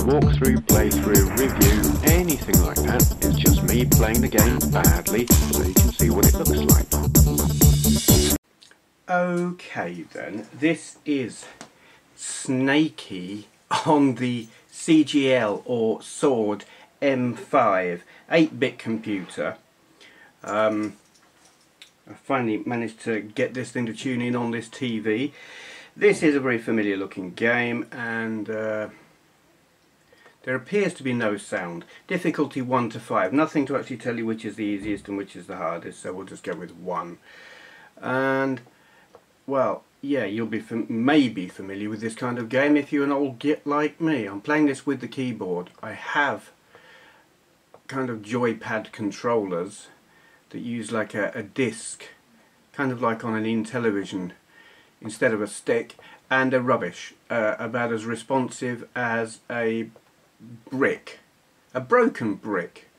walkthrough, playthrough, review, anything like that. It's just me playing the game badly so you can see what it looks like. Okay then, this is Snaky on the CGL or SORD M5 8-bit computer. I finally managed to get this thing to tune in on this TV. This is a very familiar looking game, and there appears to be no sound. Difficulty 1 to 5. Nothing to actually tell you which is the easiest and which is the hardest, so we'll just go with 1. And, well, yeah, you'll be maybe familiar with this kind of game if you're an old git like me. I'm playing this with the keyboard. I have kind of joypad controllers that use like a disc, kind of like on an Intellivision instead of a stick, and they're rubbish, about as responsive as a brick, a broken brick.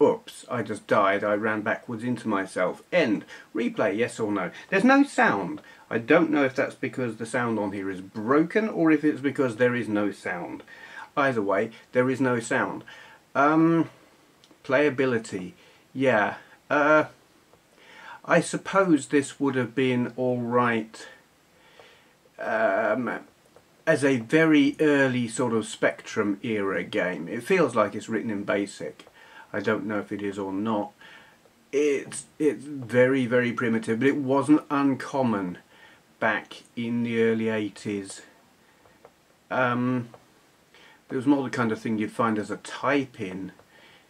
Oops, I just died, I ran backwards into myself. End. Replay, yes or no. There's no sound. I don't know if that's because the sound on here is broken or if it's because there is no sound. Either way, there is no sound. Playability, yeah. I suppose this would have been alright as a very early sort of Spectrum era game. It feels like it's written in BASIC. I don't know if it is or not. It's very, very primitive, but it wasn't uncommon back in the early 80s. It was more the kind of thing you'd find as a type-in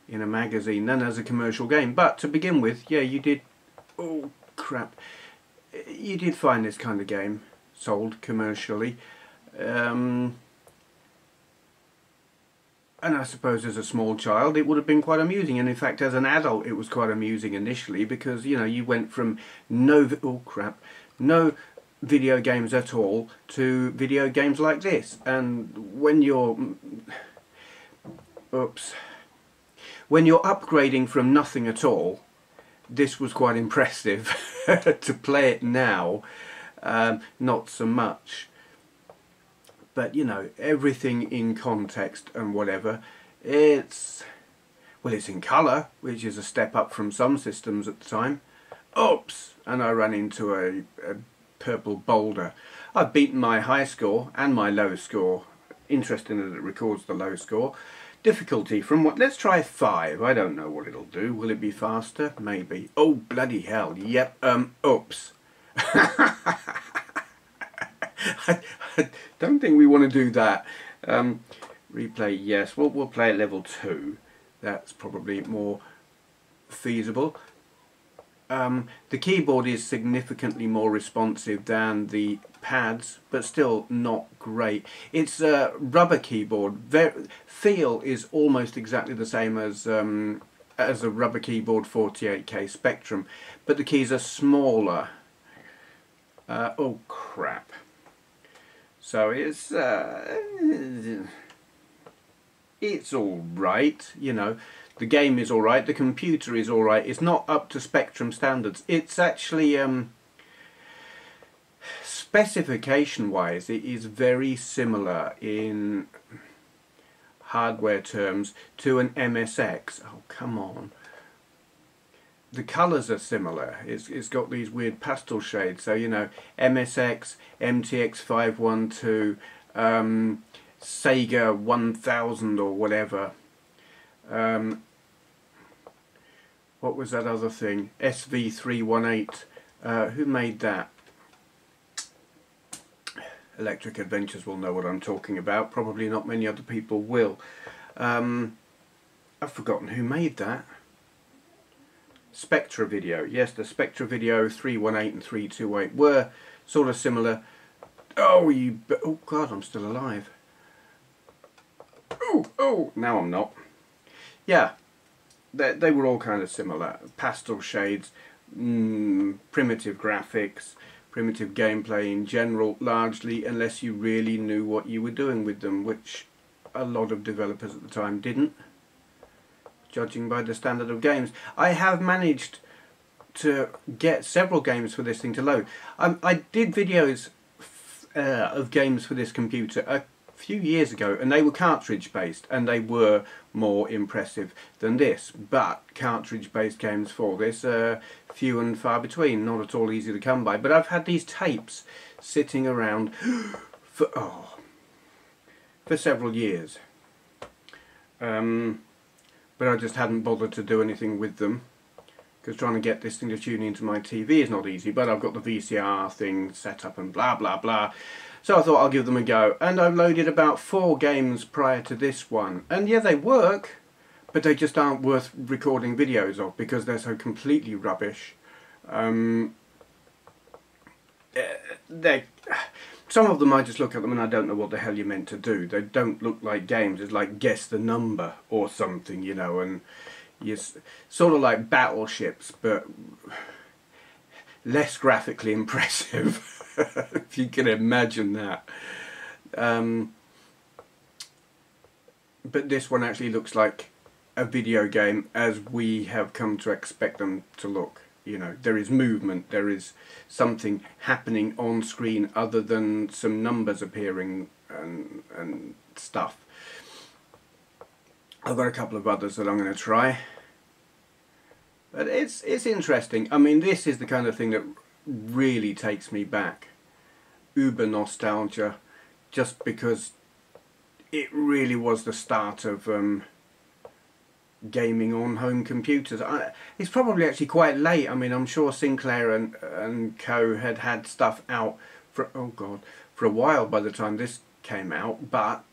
in a magazine than as a commercial game. But to begin with, yeah, you did, oh crap, you did find this kind of game sold commercially. And I suppose as a small child it would have been quite amusing, and in fact as an adult it was quite amusing initially, because you know, you went from no video games at all to video games like this, and when you're upgrading from nothing at all, this was quite impressive. To play it now, not so much. But you know, everything in context and whatever, it's in colour, which is a step up from some systems at the time. Oops! And I ran into a purple boulder. I've beaten my high score and my low score. Interesting that it records the low score. Difficulty from what? Let's try 5. I don't know what it'll do. Will it be faster? Maybe. Oh bloody hell! Yep. Oops. I don't think we want to do that. Replay, yes. We'll play at level 2. That's probably more feasible. The keyboard is significantly more responsive than the pads, but still not great. It's a rubber keyboard. Feel is almost exactly the same as a rubber keyboard 48K Spectrum, but the keys are smaller. Oh crap. So it's alright, you know. The game is alright, the computer is alright. It's not up to Spectrum standards. It's actually, specification wise, it is very similar in hardware terms to an MSX. Oh come on. The colours are similar. It's got these weird pastel shades. So you know, MSX, MTX 512, Sega 1000 or whatever. What was that other thing? SV318. Who made that? Electric Adventures will know what I'm talking about. Probably not many other people will. I've forgotten who made that. Spectra Video. Yes, the Spectra Video 318 and 328 were sort of similar. Oh, oh God, I'm still alive. Oh, now I'm not. Yeah, they were all kind of similar. Pastel shades, primitive graphics, primitive gameplay in general, largely, unless you really knew what you were doing with them, which a lot of developers at the time didn't, judging by the standard of games. I have managed to get several games for this thing to load. I did videos of games for this computer a few years ago, and they were cartridge based, and they were more impressive than this. But cartridge based games for this are few and far between, not at all easy to come by. But I've had these tapes sitting around for several years, but I just hadn't bothered to do anything with them, because trying to get this thing to tune into my TV is not easy. But I've got the VCR thing set up and blah blah blah. So I thought I'll give them a go, and I've loaded about 4 games prior to this one, and yeah, they work, but they just aren't worth recording videos of because they're so completely rubbish. Some of them I just look at them and I don't know what the hell you're meant to do. They don't look like games. It's like guess the number or something, you know, and it's sort of like battleships, but less graphically impressive. If you can imagine that. But this one actually looks like a video game as we have come to expect them to look. You know, there is movement, there is something happening on screen other than some numbers appearing and stuff. I've got a couple of others that I'm going to try. But it's interesting. I mean, this is the kind of thing that really takes me back. Uber nostalgia, just because it really was the start of gaming on home computers. It's probably actually quite late. I mean, I'm sure Sinclair and co had stuff out for, oh god, for a while by the time this came out, but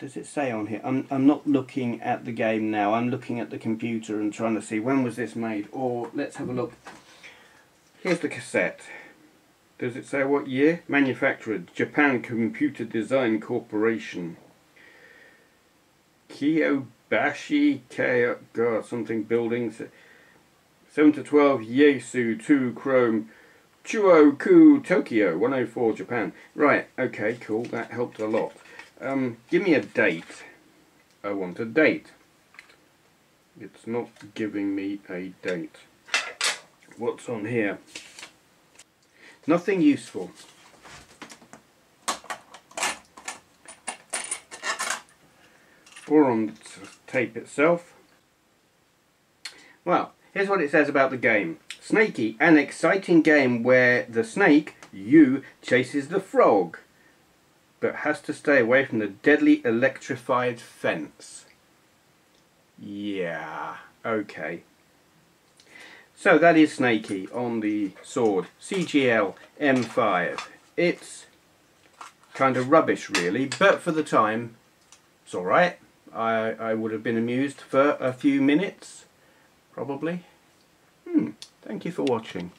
does it say on here? I'm not looking at the game now, I'm looking at the computer and trying to see when was this made. Or let's have a look. Here's the cassette. Does it say what year? Manufacturer, Japan Computer Design Corporation. Kiyobashi God, something buildings. 7 to 12 Yaesu 2 Chrome Chuoku Tokyo 104 Japan. Right, okay, cool, that helped a lot. Give me a date. I want a date. It's not giving me a date. What's on here? Nothing useful. Or on the tape itself. Well, here's what it says about the game. Snaky, an exciting game where the snake, you, chases the frog, but has to stay away from the deadly electrified fence. Yeah, okay. So that is Snaky on the SORD CGL M5. It's kind of rubbish really, but for the time it's alright. I would have been amused for a few minutes, probably. Thank you for watching.